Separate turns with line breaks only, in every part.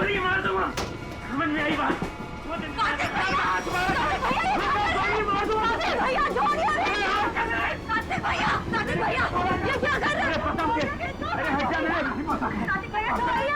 गोली मार दूंगा, समझ में आई बात?
कार्तिक भैया, ये क्या कर रहे हो?
अरे हट जा,
कार्तिक भैया छोड़िए।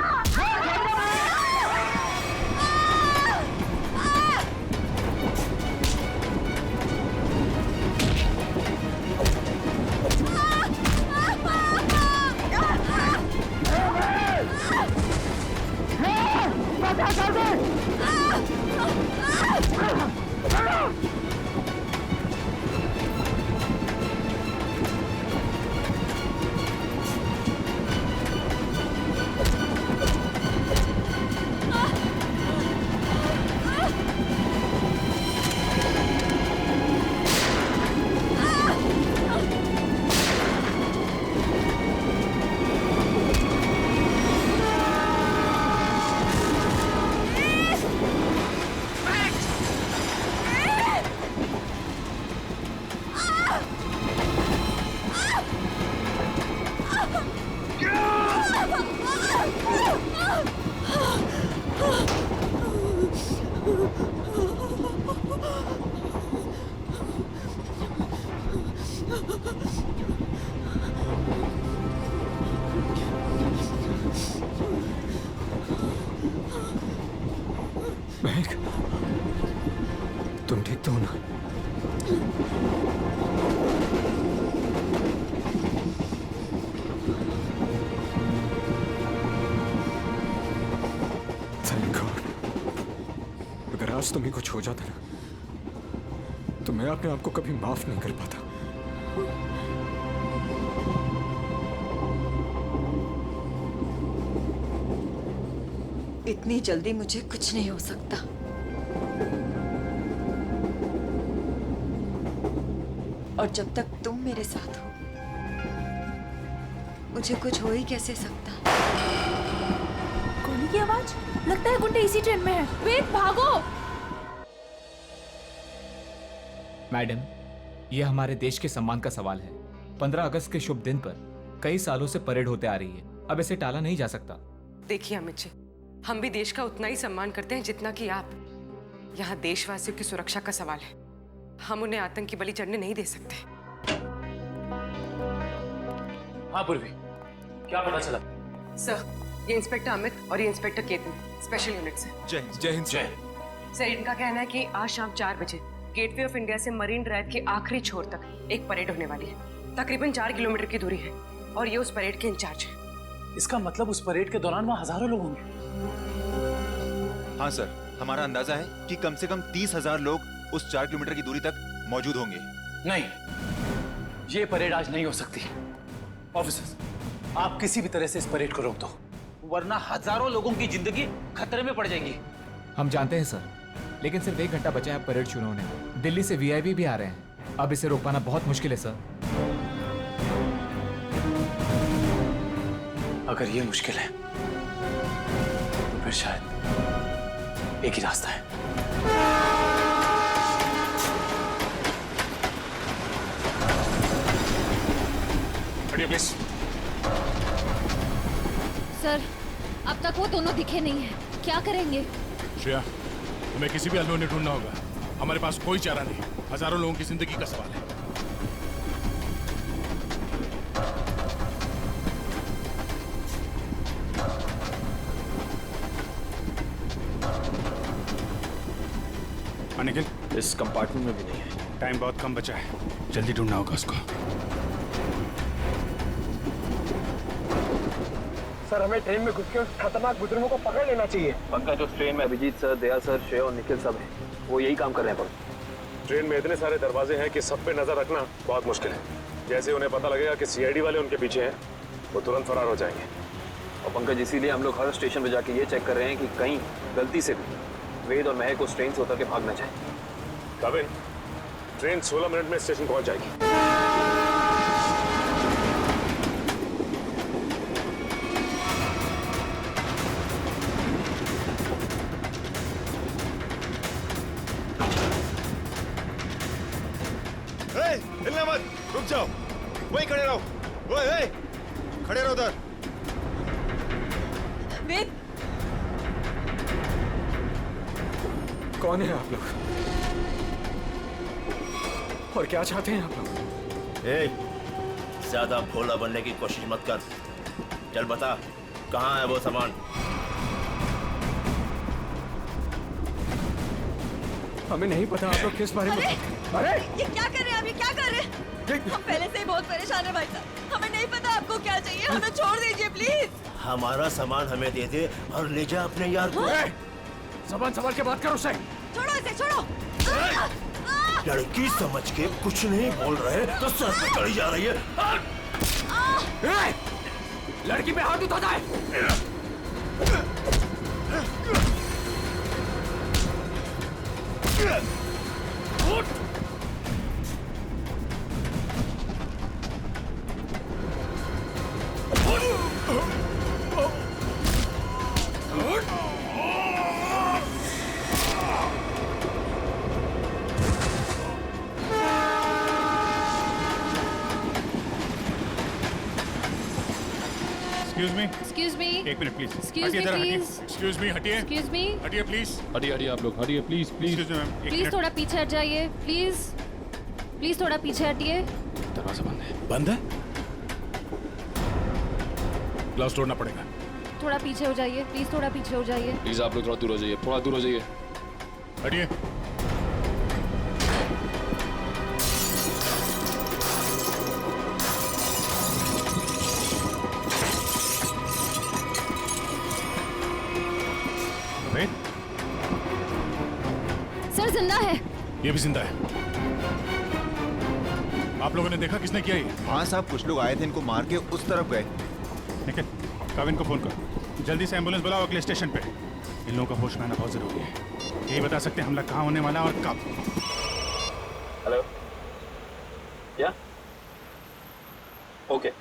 महक, तुम ठीक तो हो ना? Thank God. अगर आज तुम्हें कुछ हो जाता ना, तो मैं अपने आप को कभी माफ नहीं कर पाता।
इतनी जल्दी मुझे कुछ नहीं हो सकता। और जब तक तुम मेरे साथ हो, मुझे कुछ हो ही कैसे सकता।
गोली की आवाज, लगता है गुंडे इसी ट्रेन में है। वेद भागो।
मैडम, यह हमारे देश के सम्मान का सवाल है। 15 अगस्त के शुभ दिन पर कई सालों से परेड होते आ रही है, अब इसे टाला नहीं जा सकता।
देखिए अमित जी, हम भी देश का उतना ही सम्मान करते हैं जितना कि आप। यहाँ देशवासियों की सुरक्षा का सवाल है, हम उन्हें आतंकी बलि चढ़ने नहीं दे सकते।
हाँ पूर्वी, क्या पता चला?
सर, ये इंस्पेक्टर अमित और ये इंस्पेक्टर केतन स्पेशल यूनिट से।
जय हिंद। जय हिंद।
जय।
सर, इनका कहना है कि आज शाम 4 बजे गेटवे ऑफ इंडिया से मरीन ड्राइव के आखिरी छोर तक एक परेड होने वाली है। तकरीबन 4 किलोमीटर की दूरी है और ये उस परेड के इंचार्ज है।
इसका मतलब उस परेड के दौरान वहाँ हजारों लोग होंगे।
हाँ सर, हमारा अंदाजा है कि कम से कम 30,000 लोग उस 4 किलोमीटर की दूरी तक मौजूद होंगे।
नहीं, ये परेड आज नहीं हो सकती। ऑफिसर्स, आप किसी भी तरह से इस परेड को रोक दो, वरना हजारों लोगों की जिंदगी खतरे में पड़ जाएगी।
हम जानते हैं सर, लेकिन सिर्फ 1 घंटा बचा है परेड शुरू होने में। दिल्ली से वीआईपी भी आ रहे हैं, अब इसे रोक पाना बहुत मुश्किल है सर।
अगर ये मुश्किल है तो फिर शायद एक ही रास्ता है।
प्लीज।
सर, अब तक वो दोनों दिखे नहीं हैं। क्या करेंगे?
श्रेया, तुम्हें किसी भी अल्लू ने ढूंढना होगा। हमारे पास कोई चारा नहीं, हजारों लोगों की जिंदगी का सवाल है। निखिल,
इस कंपार्टमेंट में भी नहीं है।
टाइम बहुत कम बचा है, जल्दी ढूंढना होगा उसको।
सर, हमें ट्रेन में घुस के उस खतरनाक बुजुर्गों को पकड़ लेना चाहिए।
पंकज, उस ट्रेन में अभिजीत सर, दया सर, श्रेय और निखिल सब हैं। वो यही काम कर रहे हैं।
ट्रेन में इतने सारे दरवाजे हैं कि सब पे नजर रखना बहुत मुश्किल है। जैसे उन्हें पता लगेगा कि सीआईडी वाले उनके पीछे हैं, वो तुरंत फरार हो जाएंगे।
और पंकज, इसीलिए हम लोग हर स्टेशन पे जाके ये चेक कर रहे हैं कि कहीं गलती से भी वेद और महक उस ट्रेन से उतर के भाग ना जाए।
कविन, ट्रेन 16 मिनट में स्टेशन पहुंच जाएगी।
हिलना मत, रुक जाओ, वहीं खड़े रहो। ओए, खड़े रहो उधर।
वेद,
कौन है आप लोग और क्या चाहते हैं आप लोग?
ज्यादा भोला बनने की कोशिश मत कर। चल बता, कहाँ है वो सामान?
हमें नहीं पता आप लोग किस बारे में। अरे
ये क्या कर रहे हैं आप? ये क्या कर रहे हैं? हम पहले से ही बहुत परेशान है भाई साहब। हमें नहीं पता आपको क्या चाहिए, हमें छोड़ दीजिए प्लीज।
हमारा सामान हमें दे दे और ले जा अपने यार को।
जबान संभाल के बात करो।
छोड़ो इसे, छोड़ो।
लड़की समझ के कुछ नहीं बोल रहे तो सर पे चढ़ी जा रही है।
लड़की पे हाथ उठाता है।
एक्सक्यूज मी,
एक minute please.
Excuse me, please.
Excuse me, हटिए
एक्सक्यूज मी,
हटिए प्लीज।
हटिए आप लोग, हटिए please please.
Excuse me ma'am, एक
प्लीज
मिनट।
थोड़ा पीछे हट जाइए, प्लीज प्लीज थोड़ा पीछे हटिए।
दरवाजा बंद है।
बंद है? ग्लास तोड़ना पड़ेगा।
थोड़ा पीछे हो जाइए, प्लीज थोड़ा पीछे हो जाइए।
प्लीज आप लोग थोड़ा दूर हो जाइए, थोड़ा दूर हो जाइए।
हटिए। वेट,
सर जिंदा है।
ये भी जिंदा है। आप लोगों ने देखा किसने किया ये?
हाँ साहब, कुछ लोग आए थे, इनको मार के उस तरफ गए।
निखिल, काविन को फोन कर, जल्दी से एम्बुलेंस बुलाओ अगले स्टेशन पे। इन लोगों का होश में आना बहुत जरूरी है। यही बता सकते हैं हमला कहाँ होने वाला है और कब।
हेलो, क्या? ओके।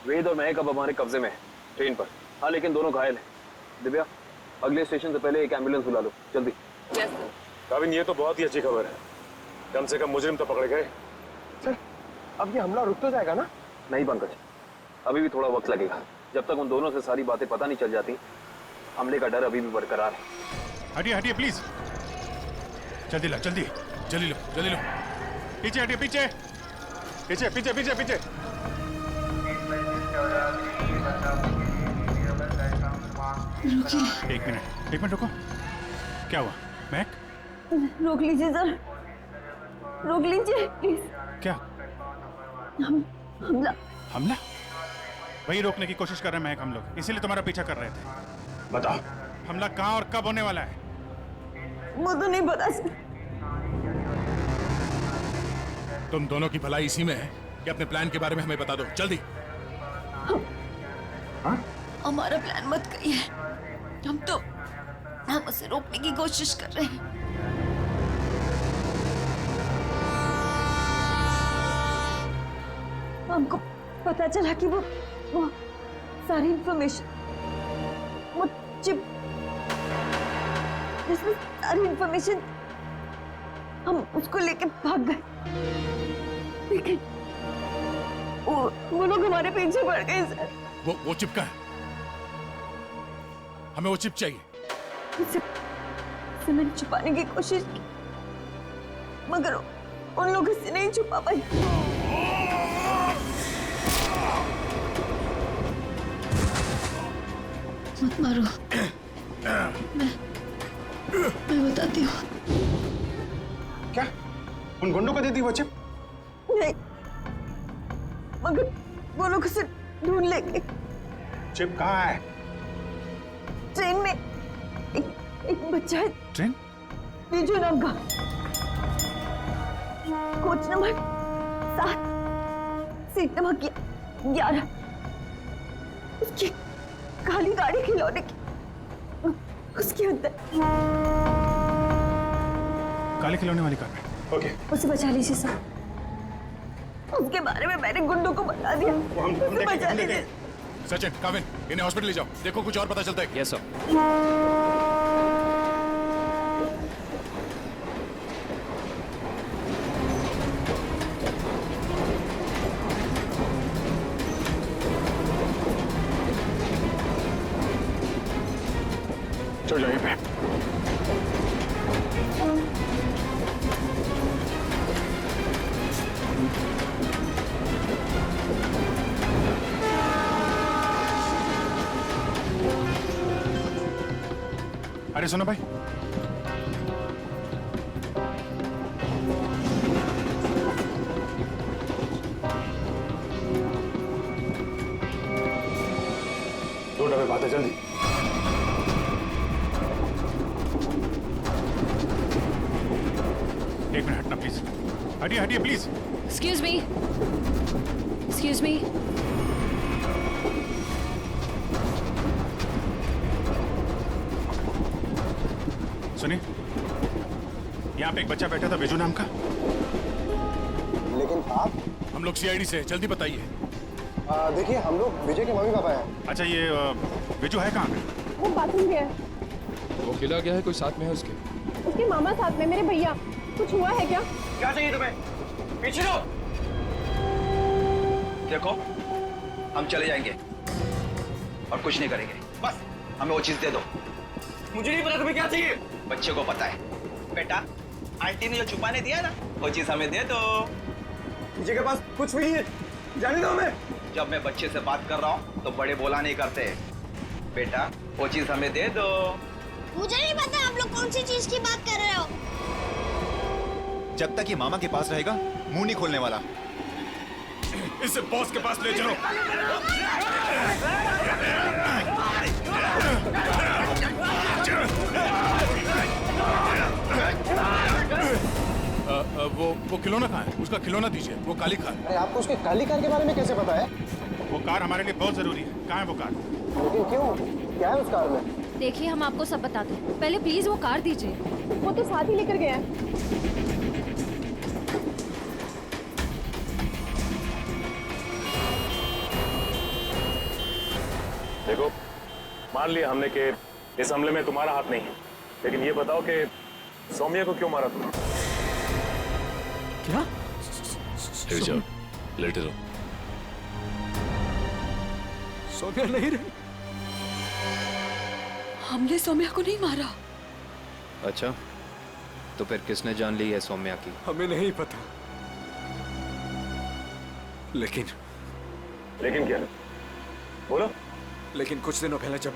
वेद और महक अब हमारे कब्जे में है, ट्रेन पर। हाँ, लेकिन दोनों घायल हैं। दिव्या, अगले स्टेशन से पहले एक एम्बुलेंस बुला लो, जल्दी।
Yes sir.
काविन, ये तो बहुत ही अच्छी खबर है। कम से कम मुजरिम तो पकड़े गए।
सर, अब ये हमला रुक तो जाएगा ना?
नहीं पंकज, अभी भी थोड़ा वक्त लगेगा। जब तक उन दोनों से सारी बातें पता नहीं चल जाती, हमले का डर अभी भी बरकरार है।
हटिए हटिए प्लीज। जल्दी लो, जल्दी जल्दी लो, जल्दी लो। पीछे हटिए, पीछे पीछे पीछे पीछे पीछे। एक मिनट रुको। क्या हुआ महक?
रोक लीजिए सर, रोक लीजिए प्लीज।
क्या
हमला
हमला? वही रोकने की कोशिश कर रहे हैं महक हम लोग, इसीलिए तुम्हारा पीछा कर रहे थे। बताओ, हमला कहाँ और कब होने वाला है?
वो तो नहीं पता सर।
तुम दोनों की भलाई इसी में है कि अपने प्लान के बारे में हमें बता दो, जल्दी।
हमारा प्लान मत कहिए, हम उसे रोकने की कोशिश कर रहे हैं। हमको पता चला कि वो सारी इंफॉर्मेशन, वो चिप जिसमें सारी इंफॉर्मेशन, हम उसको लेके भाग गए। लेकिन वो लोग हमारे पीछे पड़ गए सर।
वो चिप का है, हमें वो चिप चाहिए।
उसे मैंने छुपाने की कोशिश की, मगर उन लोगों से नहीं छुपा पाई। मत मारो, मैं बताती हूँ।
क्या उन गुंडों को दे दी वो चिप?
नहीं, मगर वो लोग उसे ढूंढ लेंगे।
चिप कहाँ है?
ट्रेन में एक बच्चा है,
ट्रेन?
बीजू नाम का, कोच नंबर 7, सीट नंबर 11। उसकी काली गाड़ी खिलौने की, उसके अंदर।
काले खिलौने वाली कार में।
ओके,
उसे बचा लीजिए सर। उसके बारे में मैंने गुंडों को बता दिया, उसे बचा लीजिए।
सचिन, काविन, इन्हें हॉस्पिटल ले जाओ, देखो कुछ और पता चलता है।
Yes sir.
चलो यहीं पे।
अरे सुनो भाई,
दो डब्बे बातें जल्दी।
एक मिनट हटना प्लीज। हटिए हटिए please.
Excuse me, excuse me.
सुनिए, यहाँ पे एक बच्चा बैठा था विजू नाम का।
लेकिन आप?
हम लोग सीआईडी से, जल्दी बताइए।
देखिए, हम लोग विजय के मम्मी पापा हैं।
अच्छा, ये विजू है कहाँ पे?
वो बाथरूम गया है।
वो अकेला गया है, कोई साथ में है उसके?
उसके मामा साथ में, मेरे भैया। कुछ हुआ है क्या?
क्या चाहिए तुम्हें? पीछे लो।
देखो, हम चले जाएंगे और कुछ नहीं करेंगे, बस हमें वो चीज दे दो।
मुझे नहीं पता तुम्हें क्या चाहिए।
बच्चे को पता है। बेटा, आंटी ने जो छुपाने दिया ना, वो चीज हमें दे दो।
विजय के पास कुछ भी नहीं है, जाने दो हमें।
जब मैं बच्चे से बात कर रहा हूँ तो बड़े बोला नहीं करते। बेटा, वो चीज हमें दे दो।
मुझे नहीं पता आप लोग कौन सी चीज की बात कर रहे हो।
जब तक ये मामा के पास रहेगा, मुंह नहीं खोलने वाला।
इसे बॉस के पास ले चलो। वो खिलौना कहाँ है? उसका खिलौना दीजिए, वो काली कार।
अरे आपको उसके काली कार के बारे में कैसे पता है?
वो कार हमारे लिए बहुत जरूरी है। कहाँ है वो कार?
लेकिन क्यों? क्या है उस कार में?
देखिए, हम आपको सब बताते हैं, पहले प्लीज वो कार दीजिए।
वो तो साथ ही लेकर गया है।
देखो, मान लिया हमने कि इस हमले में तुम्हारा हाथ नहीं है, लेकिन ये बताओ कि सौम्या को क्यों मारा तुमने?
क्या?
जाओ, लेटे रहो।
सौम्या नहीं रही।
हमने सौम्या को नहीं मारा।
अच्छा, तो फिर किसने जान ली है सौम्या की?
हमें नहीं पता, लेकिन
क्या? बोलो।
लेकिन कुछ दिनों पहले जब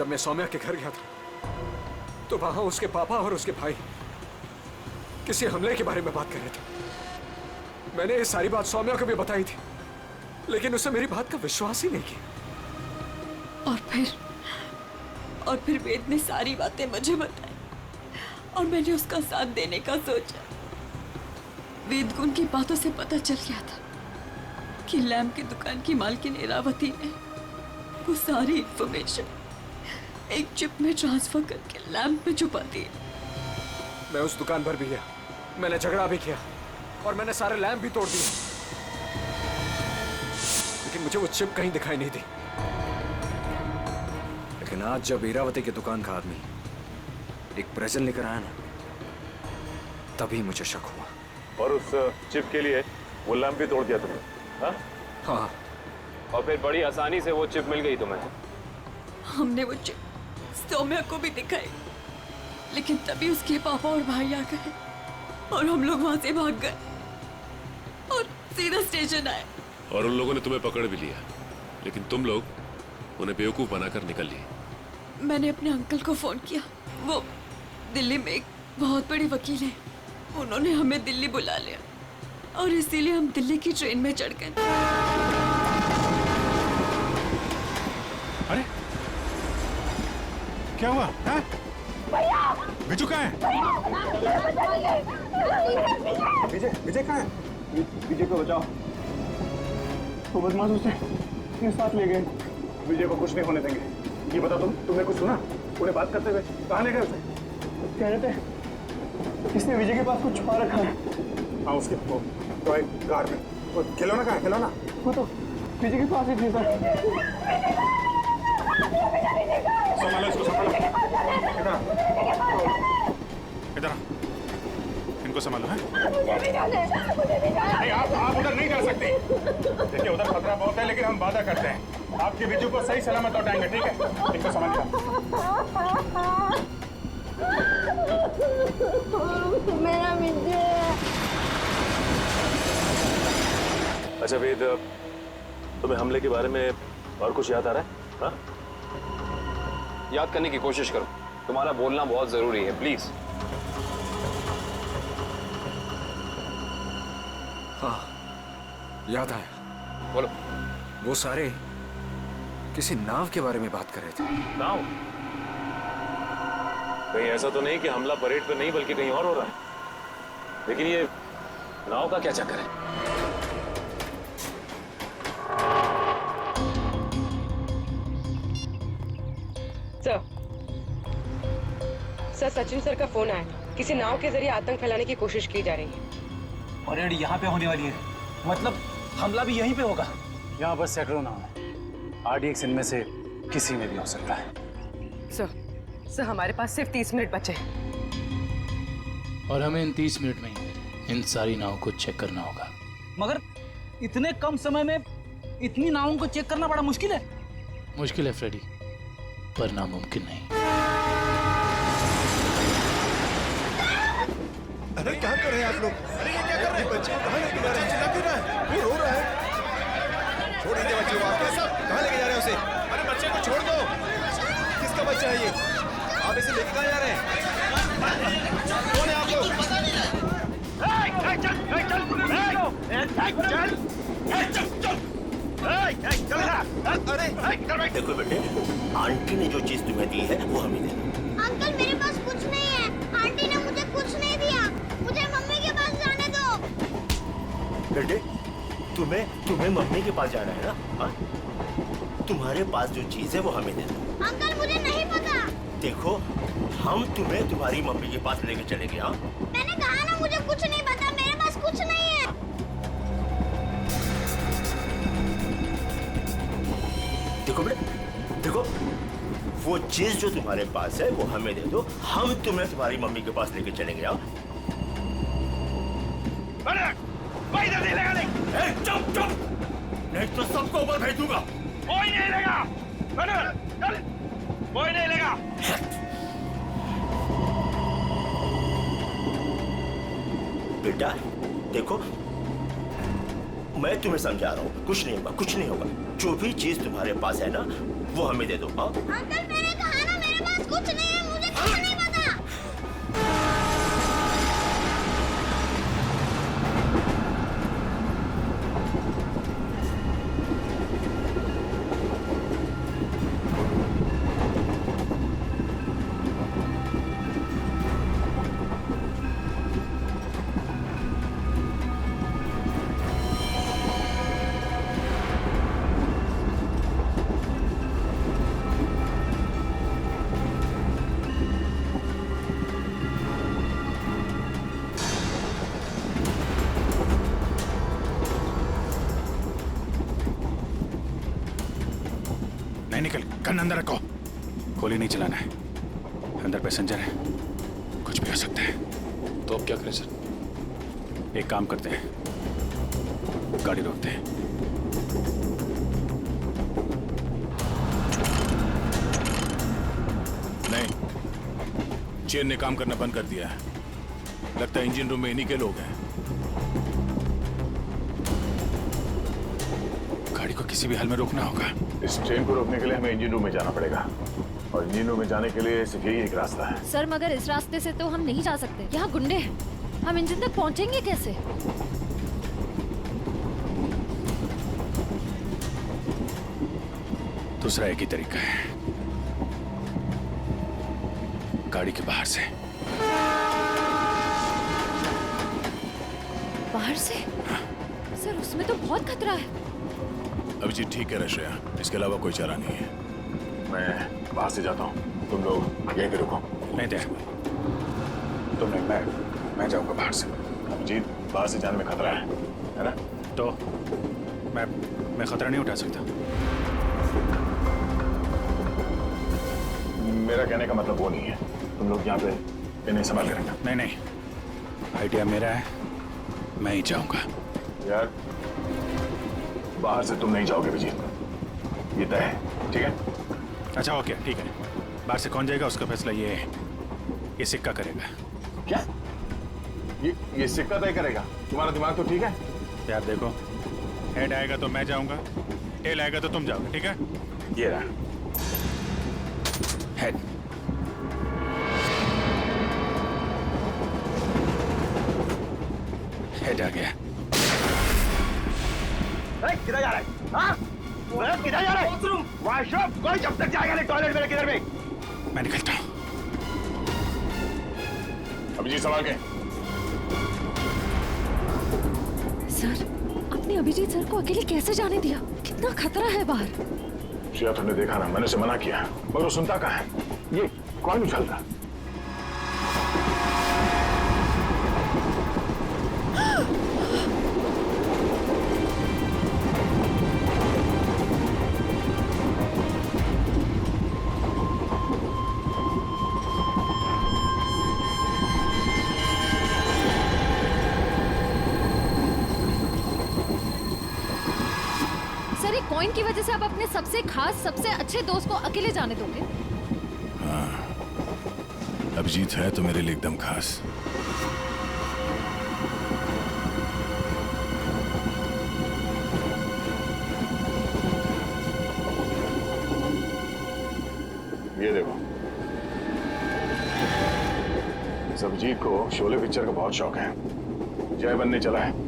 मैं सौम्या के घर गया था, तो वहां उसके पापा और उसके भाई किसी हमले के बारे में बात कर रहे थे। मैंने ये सारी बात सौम्या को भी बताई थी, लेकिन उसने मेरी बात का विश्वास ही नहीं किया।
और फिर वेद ने सारी बातें मुझे बताई और मैंने उसका साथ देने का सोचा। वेद को उनकी बातों से पता चल गया था कि लैम्प की दुकान की मालकिन इरावती ने वो सारी इंफॉर्मेशन एक चिप में ट्रांसफर करके लैम्प में छुपा दी।
मैं उस दुकान पर भी गया, मैंने झगड़ा भी किया और मैंने सारे लैम्प भी तोड़ दिए, लेकिन मुझे वो चिप कहीं दिखाई नहीं दी। लेकिन आज जब इरावती की दुकान का आदमी एक प्रेजेंट लेकर आया ना, तभी मुझे शक हुआ।
और उस चिप के लिए वो लैम्प भी तोड़ दिया तुमने?
हाँ।
और फिर बड़ी आसानी से वो चिप मिल गई तुम्हें?
हमने वो चिप सौम्या को भी दिखाई, लेकिन तभी उसके पापा और भाई आ गए और हम लोग वहां से भाग गए और सीधा स्टेशन आए।
और उन लोगों ने तुम्हें पकड़ भी लिया, लेकिन तुम लोग उन्हें बेवकूफ बनाकर निकल लिए।
मैंने अपने अंकल को फोन किया, वो दिल्ली में एक बहुत बड़े वकील हैं। उन्होंने हमें दिल्ली बुला लिया और इसीलिए हम दिल्ली की ट्रेन में चढ़ गए।
अरे क्या हुआ? विजू कहाँ है?
विजय कहाँ है? विजय को बचाओ। वो बदमाश उसे अपने साथ ले गए। विजय को कुछ नहीं होने देंगे। ये बता, तुमने कुछ सुना उन्हें बात करते हुए? कहाँ ले गए उसे? कह रहे थे इसने विजय के पास कुछ छुपा रखा है। हाँ, उसके तो एक कार में। वो खिलौना कहाँ है? खिलौना वो तो विजय के पास ही थी। संभालो इसको, संभालो।
इधर इनको संभालो। है
नहीं, आप उधर नहीं जा सकते। देखिए, उधर खतरा बहुत है, लेकिन हम वादा करते हैं आपके विजू को सही सलामत लौटाएंगे। ठीक है? इनको संभालिए।
मेरा विजय।
अच्छा वेद, तुम्हें हमले के बारे में और कुछ याद आ रहा है? हाँ?
याद करने की कोशिश करो, तुम्हारा बोलना बहुत जरूरी है, प्लीज।
हाँ, याद आया।
बोलो।
वो सारे किसी नाव के बारे में बात कर रहे थे।
नाव? कहीं ऐसा तो नहीं कि हमला परेड पे नहीं बल्कि कहीं और हो रहा है? लेकिन ये नाव का क्या चक्कर है?
सर, सचिन सर का फोन आया। किसी नाव के जरिए आतंक फैलाने की कोशिश की जा रही है।
परेड यहाँ पे होने वाली है, मतलब हमला भी यहीं पे होगा। यहाँ बस सैकड़ों नाव है, RDX इनमें से किसी में भी हो सकता है।
सर हमारे पास सिर्फ 30 मिनट बचे हैं।
और हमें इन 30 मिनट में इन सारी नावों को चेक करना होगा।
मगर इतने कम समय में इतनी नावों को चेक करना बड़ा मुश्किल है।
मुश्किल है फ्रेडी, पर नामुमकिन नहीं।
अरे क्या कर रहे हैं आप लोग? अरे ये क्या कर रहे हैं? बच्चे को कहाँ लेके जा रहे हैं? चिल्ला क्यों रहा है? वो रो रहा है। छोड़ दीजिए बच्चे को, आप कहाँ लेके जा रहे हैं उसे? अरे बच्चे को छोड़ दो। किसका बच्चा है ये? आप इसे लेके कहाँ जा रहे हैं? कौन है आप लोग?
देखो बेटे, आंटी ने जो चीज तुम्हें दी है वो हमें दे दो।
अंकल मेरे पास कुछ नहीं है। आंटी ने मुझे कुछ नहीं दिया। मुझे मम्मी के पास जाने दो।
बेटे, तुम्हें मम्मी के पास जाना है ना? हाँ? तुम्हारे पास जो चीज है वो हमें दे दो।
अंकल मुझे नहीं पता।
देखो, हम तुम्हें तुम्हारी मम्मी के पास लेके चलेंगे। हाँ?
मैंने कहा ना मुझे कुछ नहीं पता, मेरे पास कुछ नहीं है।
देखो बेटे, देखो, वो चीज जो तुम्हारे पास है वो हमें दे दो, हम तुम्हें तुम्हारी मम्मी के पास लेके चलेंगे। हाँ? चुप चुप, नहीं तो सबको ऊपर भेज दूंगा।
कोई नहीं लेगा। कोई नहीं लेगा।
बेटा देखो, मैं तुम्हें समझा रहा हूँ, कुछ नहीं होगा, कुछ नहीं होगा। जो भी चीज तुम्हारे पास है ना वो हमें दे दो। हाँ?
अंकल मैंने कहा ना मेरे पास कुछ नहीं है, मुझे कुछ नहीं पता।
नहीं निकल, गन अंदर रखो। गोली नहीं चलाना है, अंदर पैसेंजर है, कुछ भी हो सकता है।
तो अब क्या करें सर?
एक काम करते हैं, गाड़ी रोकते हैं।
नहीं, चेन ने काम करना बंद कर दिया है। लगता है इंजन रूम में इन्हीं के लोग हैं।
गाड़ी को किसी भी हाल में रोकना होगा।
इस ट्रेन को रोकने के लिए हमें इंजन रूम में जाना पड़ेगा, और इंजन रूम में जाने के लिए सिर्फ यही एक रास्ता है।
सर मगर इस रास्ते से तो हम नहीं जा सकते, यहाँ गुंडे हैं। हम इंजन तक पहुँचेंगे कैसे?
दूसरा एक ही तरीका है, गाड़ी के बाहर से।
बाहर से? सर उसमें तो बहुत खतरा है।
अभिजीत ठीक है रश्या, इसके अलावा कोई चारा नहीं है।
मैं बाहर से जाता हूँ, तुम लोग यहीं पे रुको।
नहीं दे,
तुम नहीं, मैं जाऊंगा बाहर से। अभिजीत, बाहर से जाने में खतरा है ना?
तो मैं खतरा नहीं उठा सकता।
मेरा कहने का मतलब वो नहीं है। तुम लोग यहाँ पे इन्हें संभाल के रखना।
नहीं नहीं, आइडिया मेरा है, मैं ही जाऊंगा।
यार बाहर से तुम नहीं जाओगे अभिजीत, ये तय है, ठीक है?
अच्छा ओके, ठीक है। बाहर से कौन जाएगा उसका फैसला ये ये सिक्का करेगा।
क्या? ये सिक्का तय करेगा? तुम्हारा दिमाग तो ठीक है
यार। देखो, हेड आएगा तो मैं जाऊंगा, टेल आएगा तो तुम जाओगे, ठीक है?
ये रहा
हेड। हेड आ गया।
किधर जा रहा है? हाँ? किधर जा रहा है? वॉशरूम। कोई जब तक जाएगा नहीं टॉयलेट में, किधर में?
मैं निकलता हूं।
अभिजीत संभाल के।
सर, आपने अभिजीत सर को अकेले कैसे जाने दिया? कितना खतरा है बाहर।
श्रेया, तुमने देखा ना, मैंने उसे मना किया मगर वो सुनता कहाँ है। ये कौन उछलता?
सर, एक कॉइन की वजह से आप अपने सबसे खास, सबसे अच्छे दोस्त को अकेले जाने दोगे?
हाँ, अभिजीत है तो मेरे लिए एकदम खास।
ये देखो, इस अभिजीत को शोले पिक्चर का बहुत शौक है। जय बनने चला है।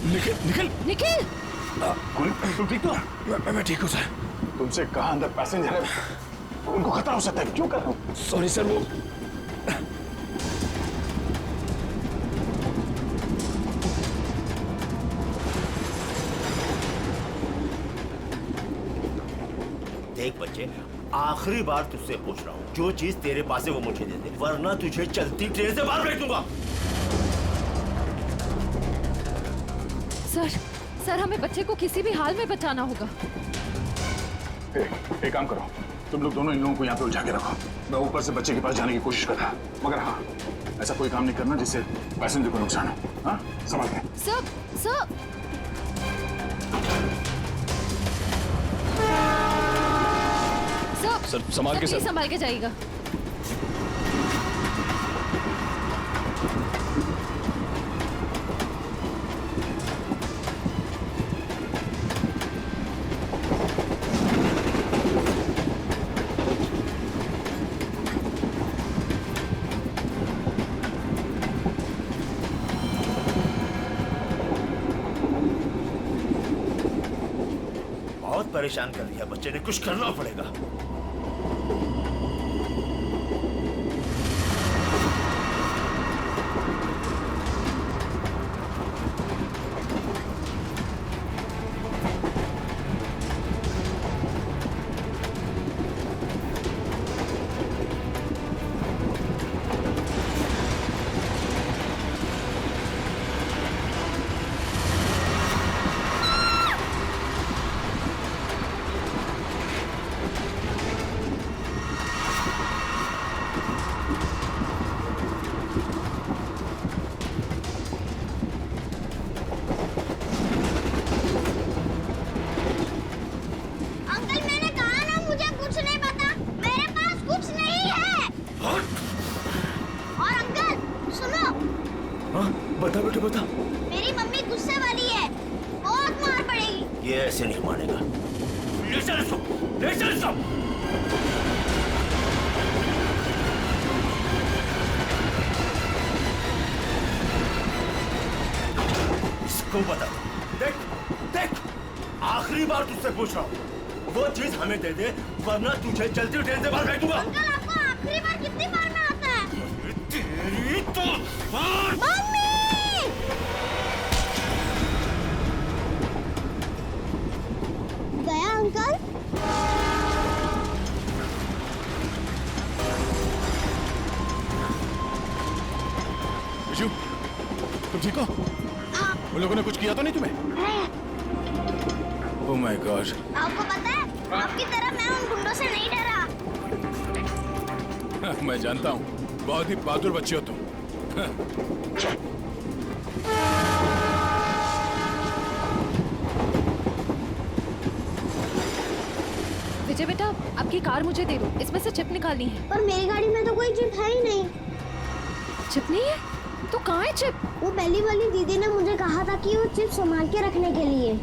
निखिल!
निखिल!
तुम ठीक तो?
मैं ठीक हूँ सर।
तुमसे कहा अंदर पैसेंजर है, उनको खतरा हो सकता है। क्यों कर रहे हो?
सॉरी सर, वो
देख बच्चे, आखिरी बार तुझसे पूछ रहा हूँ, जो चीज तेरे पास है वो मुझे दे दे, वरना तुझे चलती ट्रेन से बाहर फेंक दूंगा।
सर, हमें बच्चे को किसी भी हाल में बचाना होगा।
एक काम करो, तुम लोग दोनों इन लोगों को यहाँ पे उलझा के रखो। मैं ऊपर से बच्चे के पास जाने की कोशिश कर रहा, मगर हाँ, ऐसा कोई काम नहीं करना जिससे पैसेंजर को नुकसान हो। हाँ, संभाल के।
सर,
संभाल के।
संभाल के जाइएगा।
बहुत परेशान कर दिया बच्चे ने, कुछ करना पड़ेगा। बता बेटे बता।
मेरी मम्मी गुस्से वाली है, बहुत मार पड़ेगी।
ये ऐसे नहीं मानेगा। ले चल इसको, ले चल इसको। इसको बता, देख देख, आखिरी बार तुझसे पूछ रहा हूँ, वो चीज हमें दे दे, वरना तुझे चलती ट्रेन से बाहर फेंक दूंगा।
अंकल आपको आखिरी बार कितनी बार में आता है?
तेरी तो
मम्मी! गया अंकल?
विशु, तुम ठीक हो? उन लोगों ने कुछ किया तो नहीं तुम्हें? Oh my God.
आपको पता है, आपकी तरह मैं उन गुंडों से नहीं डरा।
मैं जानता हूँ, बहुत ही बहादुर बच्चे हो तुम।
विजय बेटा, आपकी कार मुझे दे दो, इसमें से चिप निकालनी है।
पर मेरी गाड़ी में तो कोई चिप है ही नहीं।
चिप नहीं है? तो कहाँ है चिप?
वो पहली वाली दीदी ने मुझे कहा था कि वो चिप संभाल के रखने के लिए।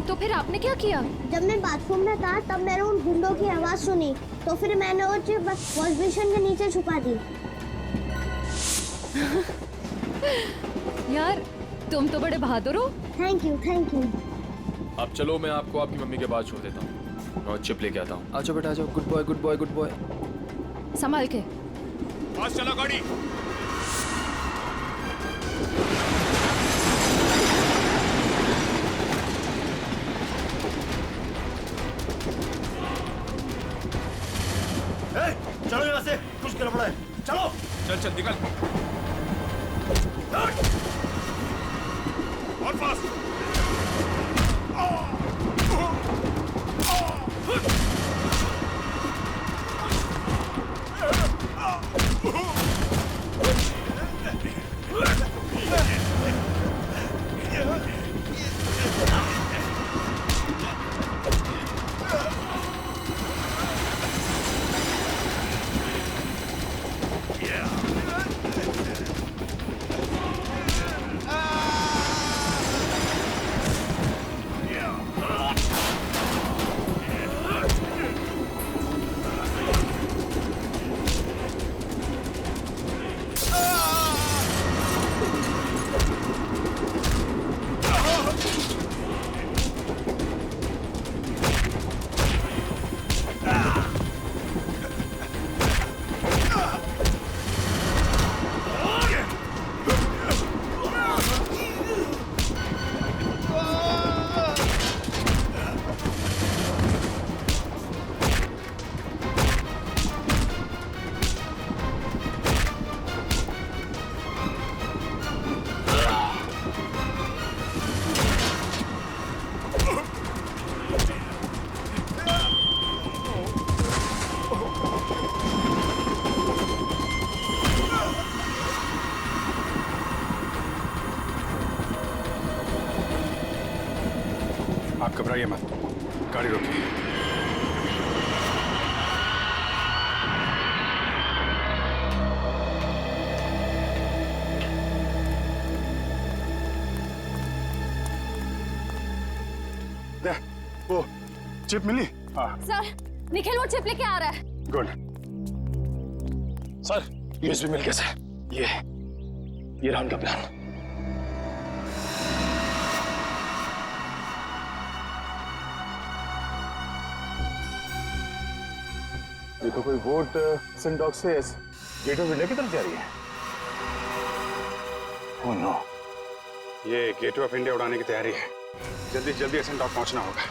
तो फिर आपने क्या किया?
जब मैं बाथरूम में था तब मैंने उन गुंडों की आवाज सुनी, तो फिर मैंने वो चिप वॉश बेसिन के नीचे छुपा दी।
यार, तुम तो बड़े बहादुर हो।
Thank you, thank you.
अब चलो, मैं आपको आपकी मम्मी के पास छोड़ देता हूँ और चिप लेके आता हूँ। आ जाओ बेटा, आ जाओ। Good boy, good boy, good boy.
संभाल के।
पास चला गाड़ी।
चलो यहाँ से, कुछ गड़बड़ है। चलो।
चल चल निकल। और फास्ट।
आप घबराइए मत, गाड़ी रोकिए।
वो चिप मिली? हाँ।
सर, निखिल वो चिप लेके आ रहा है।
गुड।
सर, यूएसबी मिल गया सर। ये रहा उनका प्लान।
ये तो कोई बोट सिंडॉक से गेट ऑफ इंडिया की तरफ जा रही है। ओह नो,
ये गेटवे ऑफ इंडिया उड़ाने की तैयारी है। जल्दी जल्दी एसेंटॉक पहुंचना होगा।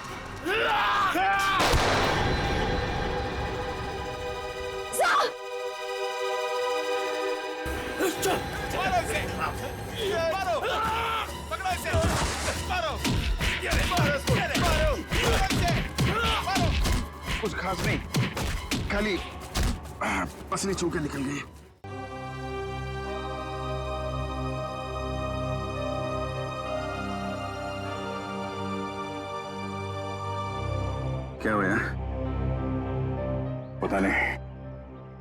कुछ खास नहीं, खाली पसली छू के निकल गई। क्या हुआ यार?
पता नहीं,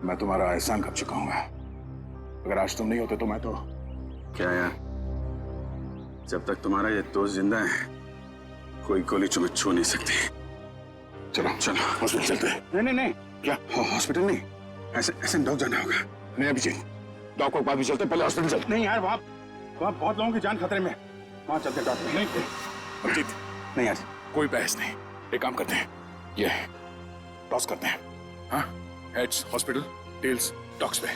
मैं तुम्हारा एहसान कर चुका हूँ। अगर आज तुम नहीं होते तो मैं तो।
क्या यार, जब तक तुम्हारा ये दोस्त जिंदा है कोई गोली तुम्हें छू नहीं सकती।
चलो चलो हॉस्पिटल चलते हैं। नहीं नहीं नहीं, क्या
हॉस्पिटल नहीं, ऐसे डॉक जाना होगा।
नहीं अभिजीत, डॉक को बाद में चलते, पहले हॉस्पिटल चलते। नहीं यार, वहाँ बहुत लोगों की जान खतरे में। वहाँ चलते डॉक्टर। नहीं अभिजीत, नहीं यार, कोई बहस नहीं। एक काम करते हैं, ये टॉस करते हैं। हाँ, हेड्स हॉस्पिटल, टेल्स डॉक्स पे।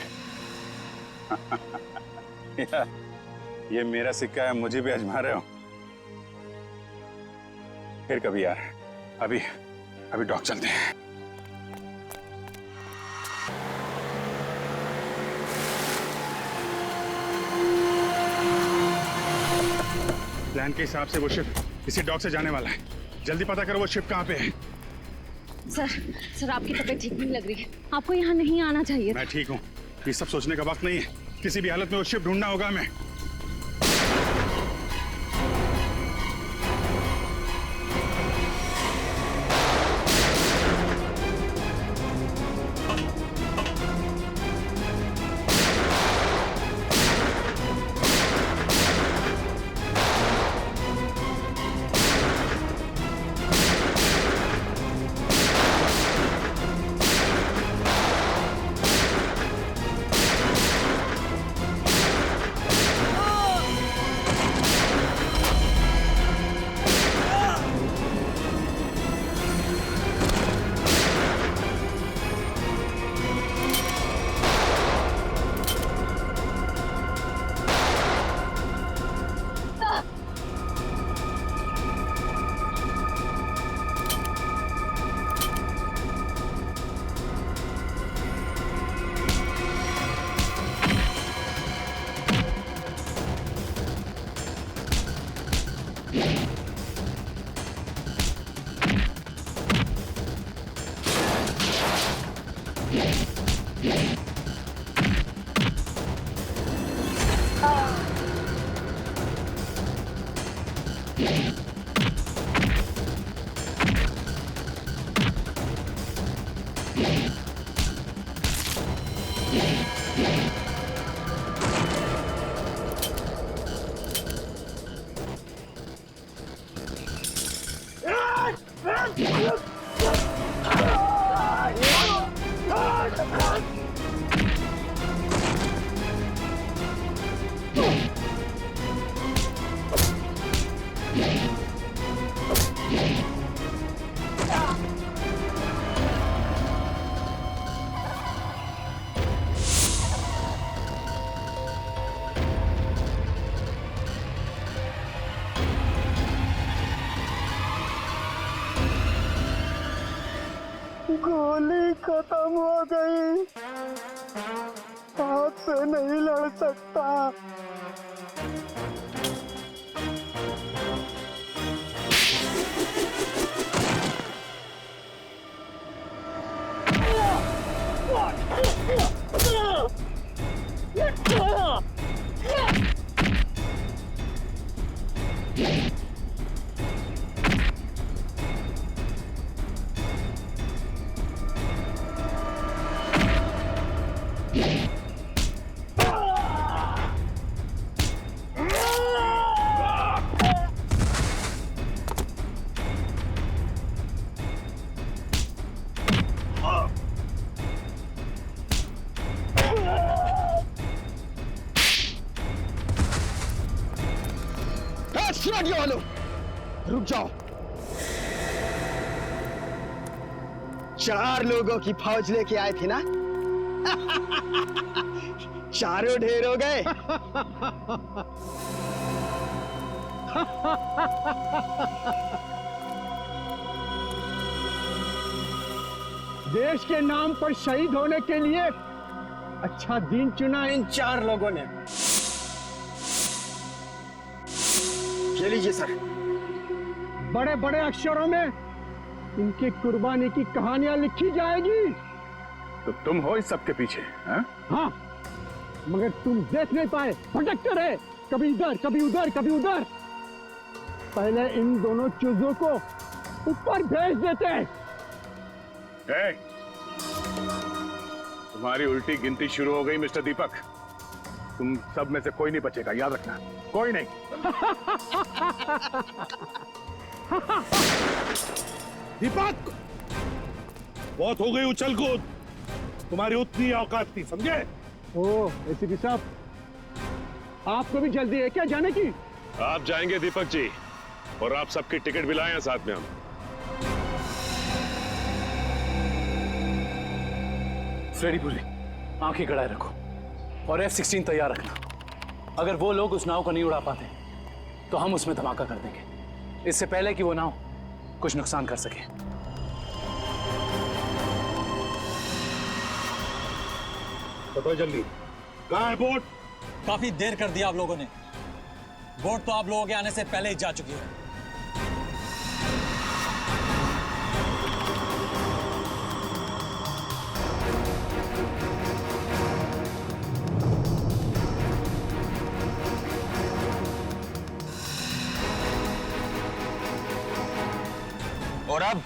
ये मेरा सिक्का है, मुझे भी आजमा रहे हो? फिर कभी यार,
अभी डॉक चलते हैं। प्लान के हिसाब से वो शिप इसी डॉक से जाने वाला है। जल्दी पता करो वो शिप कहाँ पे है।
सर आपकी तबीयत ठीक नहीं लग रही है, आपको यहाँ नहीं आना चाहिए।
मैं ठीक हूँ, ये सब सोचने का वक्त नहीं है। किसी भी हालत में वो शिप ढूंढना होगा हमें।
गोली खत्म हो गई, हाथ से नहीं लड़ सकता।
रुक जाओ, 4 लोगों की फौज लेके आए थे ना। चारों ढेर हो गए।
देश के नाम पर शहीद होने के लिए अच्छा दिन चुना इन 4 लोगों ने।
ये लीजिए सर।
बड़े बड़े अक्षरों में इनकी कुर्बानी की कहानियां लिखी जाएगी।
तो तुम हो इस सब के पीछे?
हाँ, मगर तुम देख नहीं पाए, भटकते रहे, कभी इधर कभी उधर कभी उधर। पहले इन दोनों चूजों को ऊपर भेज देते।
तुम्हारी उल्टी गिनती शुरू हो गई मिस्टर दीपक। तुम सब में से कोई नहीं बचेगा, याद रखना, कोई नहीं।
दीपक, बहुत हो गई उछल कूद, तुम्हारी उतनी औकात थी, समझे?
ओह एसीपी साहब, आपको भी जल्दी है क्या जाने की?
आप जाएंगे दीपक जी, और आप सबकी टिकट भी लाए हैं साथ में हम।
फ्रेडी, आंखें गड़ाए रखो और F-16 तैयार रखना। अगर वो लोग उस नाव को नहीं उड़ा पाते तो हम उसमें धमाका कर देंगे, इससे पहले कि वो नाव कुछ नुकसान कर सके।
बताओ जल्दी, कहाँ है बोट?
काफी देर कर दिया आप लोगों ने। बोट तो आप लोगों के आने से पहले ही जा चुकी है।
और अब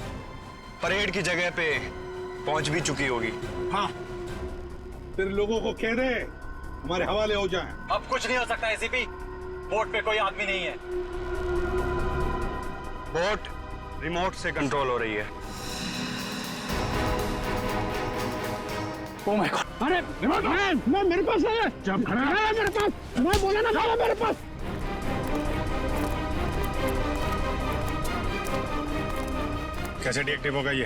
परेड की जगह पे पहुंच भी चुकी होगी।
हाँ, फिर लोगों को कह दे हमारे हवाले हो जाएं।
अब कुछ नहीं हो सकता एसीपी, बोट पे कोई आदमी नहीं है।
बोट रिमोट से कंट्रोल हो रही है।
ओह माय गॉड, अरे रिमोट मैं मेरे पास है, जब खड़ा है मेरे पास, मैं बोला ना था मेरे पास।
कैसे डीएक्टिव होगा ये?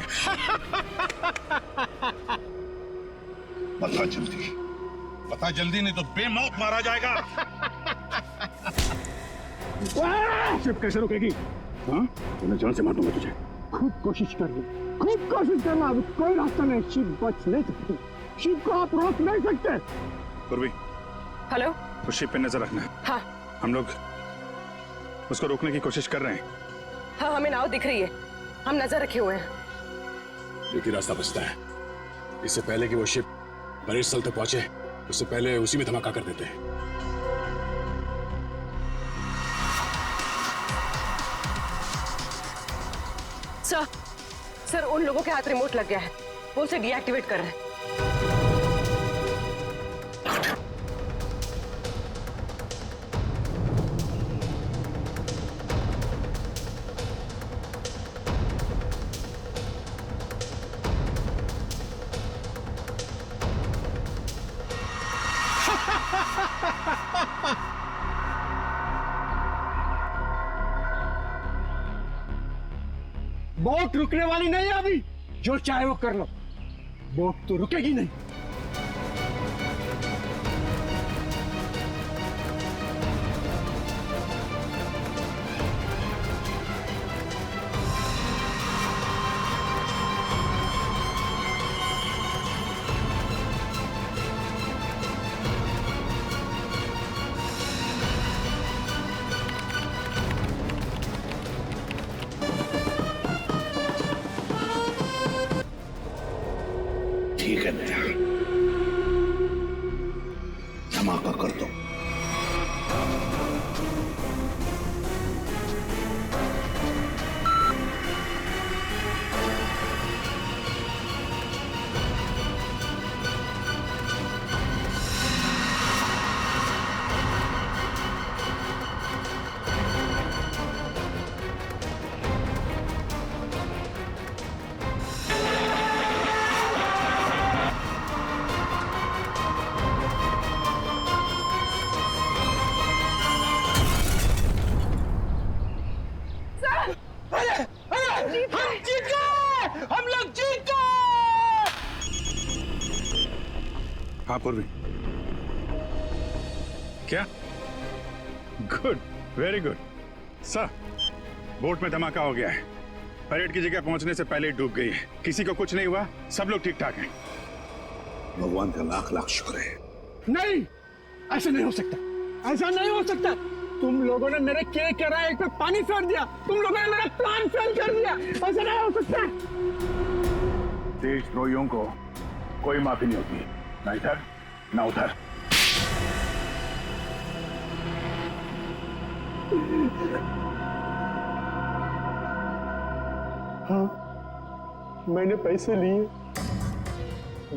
बता जल्दी नहीं तो बेमौत मारा जाएगा।
शिप कैसे रुकेगी? हाँ, मैं जान से मार दूंगा तुझे। खुद कोशिश कर ली, खुद कोशिश करना, अब कोई रास्ता नहीं, शिप बच नहीं सकती, शिप को आप रोक नहीं सकते।
पूर्वी,
हेलो,
उस शिप पे नजर रखना।
हाँ
हम लोग उसको रोकने की कोशिश कर रहे हैं।
हाँ, हमें नाव दिख रही है, हम नजर रखे हुए हैं।
एक ही रास्ता बचता है, इससे पहले कि वो शिप परेड स्थल तक पहुंचे, उससे पहले उसी में धमाका कर देते हैं।
सर, उन लोगों के हाथ रिमोट लग गया है, वो उसे डीएक्टिवेट कर रहे हैं।
बोट रुकने वाली नहीं है अभी, जो चाहे वो कर लो, बोट तो रुकेगी नहीं।
ठीक है बेटा, धमाका कर दो।
हाँ पूर्वी, क्या? Good, very good sir. Boat में धमाका हो गया है, परेड की जगह पहुंचने से पहले ही डूब गई है, किसी को कुछ नहीं हुआ, सब लोग ठीक ठाक हैं।
भगवान का लाख लाख शुक्र है।
नहीं, ऐसा नहीं हो सकता, ऐसा नहीं हो सकता। तुम लोगों ने मेरे किराए पे पानी फेर दिया, तुम लोगों ने मेरा प्लान फेल कर दिया, ऐसा नहीं हो सकता।
देशद्रोहियों को कोई माफी नहीं होती, ना इधर ना उधर।
हाँ, मैंने पैसे लिए,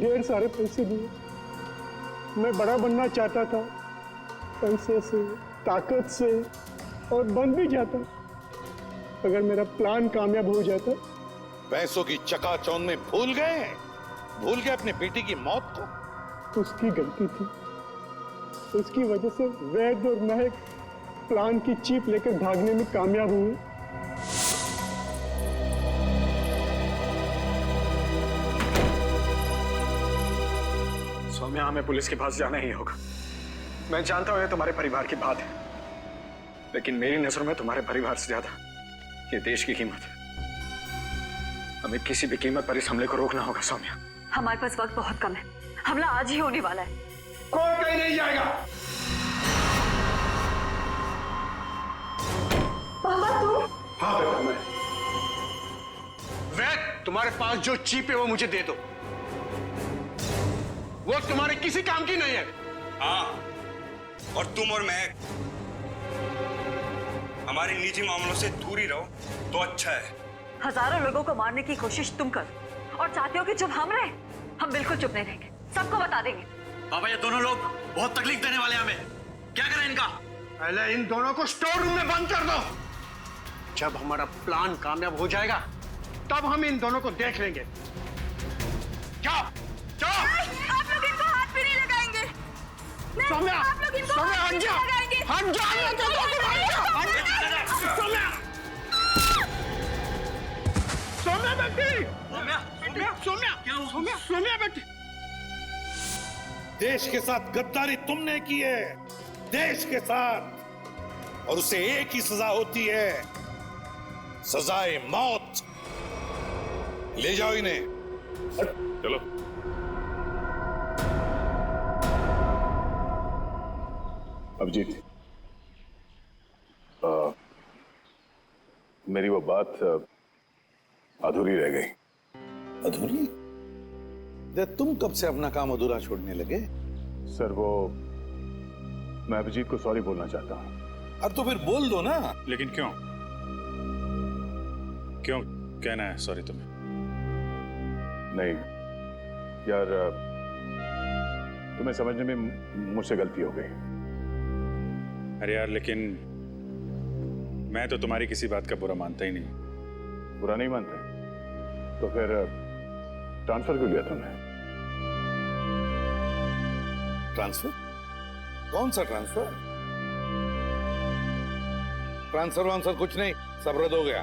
ढेर सारे पैसे लिए। मैं बड़ा बनना चाहता था, पैसे से, ताकत से, और बन भी जाता अगर मेरा प्लान कामयाब हो जाता।
पैसों की चकाचौंध में भूल गए अपने बेटी की मौत को।
उसकी गलती थी, उसकी वजह से वैद और महक प्लान की चीप लेकर भागने में कामयाब हुए।
सौम्या, हमें पुलिस के पास जाना ही होगा। मैं जानता हूं ये तुम्हारे परिवार की बात है, लेकिन मेरी नजरों में तुम्हारे परिवार से ज्यादा ये देश की कीमत है। हमें किसी भी कीमत पर इस हमले को रोकना होगा सौम्या।
हमारे पास वक्त बहुत कम है, हमला आज ही होने वाला है।
कोई कहीं नहीं जाएगा।
पापा तुम?
हाँ बेटा, मैं।
वैद, तुम्हारे पास जो चीप है वो मुझे दे दो, वो तुम्हारे किसी काम की नहीं है।
हाँ, और तुम और मैं हमारे निजी मामलों से दूर ही रहो तो अच्छा है।
हजारों लोगों को मारने की कोशिश तुम कर और चाहते हो कि चुप हम रहे? हम बिल्कुल चुप नहीं रहेंगे, सबको बता देंगे।
बाबा ये दोनों लोग बहुत तकलीफ देने वाले हैं हमें, क्या करें इनका?
पहले इन दोनों को स्टोर रूम में बंद कर दो। जब हमारा प्लान कामयाब हो जाएगा तब हम इन दोनों को देख लेंगे। जाओ जाओ।
आप लोग इनको हाथ भी नहीं लगाएंगे। नहीं,
सौम्या,
आप लोग इनको
सौम्या,
हाथ
हट
भी
जा।
नहीं लगाएंगे।
हट जा, हट जा, सौम्या, सौम्या बेटी, सौम्या, क्या हुआ? सौम्या, सौम्या बेटी।
देश के साथ गद्दारी तुमने की है, देश के साथ, और उसे एक ही सजा होती है, सजाए मौत। ले जाओ इन्हें।
चलो। अभिजीत, मेरी वो बात अधूरी रह गई।
अधूरी? तुम कब से अपना काम अधूरा छोड़ने लगे?
सर वो मैं अभिजीत को सॉरी बोलना चाहता हूं।
अब तो फिर बोल दो ना।
लेकिन क्यों क्यों कहना है सॉरी तुम्हें?
नहीं यार, तुम्हें समझने में मुझसे गलती हो गई।
अरे यार, लेकिन मैं तो तुम्हारी किसी बात का बुरा मानता ही नहीं।
बुरा नहीं मानते तो फिर ट्रांसफर क्यों लिया तुमने?
ट्रांसफर? कौन सा ट्रांसफर? ट्रांसफर वांसफर कुछ नहीं, सब रद्द हो गया।